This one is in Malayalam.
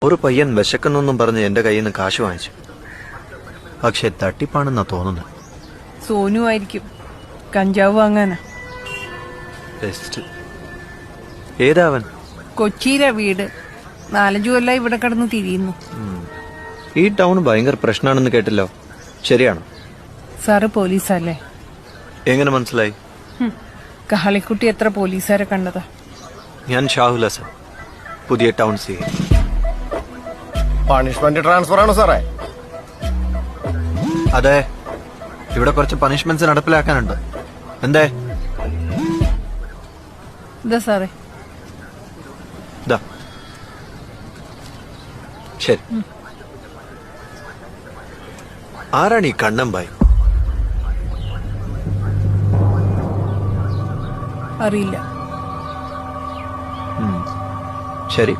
ഒരു പയ്യൻ വിശക്കുന്നെന്നും പറഞ്ഞ് എന്റെ കയ്യിൽ നിന്ന് കാശ് വാങ്ങിച്ചു. പക്ഷെ തട്ടിപ്പാണെന്നാ തോന്നുന്നത്. സോനു ആയിരിക്കും, കഞ്ചാവ് വാങ്ങാനാ. ബെസ്റ്റ്. ഏതാവൻ? കൊച്ചിയിലെ വീട്, 4-5 കൊല്ലം ഇവിടെ കിടന്ന് തിരിയുന്നു. ഈ ടൗൺ ഭയങ്കര പ്രശ്നമാണെന്ന് കേട്ടല്ലോ, ശരിയാണോ? സാറ് പോലീസല്ലേ? എങ്ങനെ മനസ്സിലായി? കാളിക്കുട്ടി എത്ര പോലീസുകാരെ കണ്ടതാ. ഞാൻ ഷാഹുൽ ഹസൻ, പുതിയ ടൗൺ സി. പണിഷ്മെന്റ് ട്രാൻസ്ഫർ ആണോ സാറേ? അതെ, ഇവിടെ കുറച്ച് പണിഷ്മെന്റ്സ് നടപ്പിലാക്കാനുണ്ട്. എന്തേ? ഇതാ സാറേ. ദാ. ശരി. ആരാണ് ഈ കണ്ണമ്പായി? അറിയില്ല. ശരി.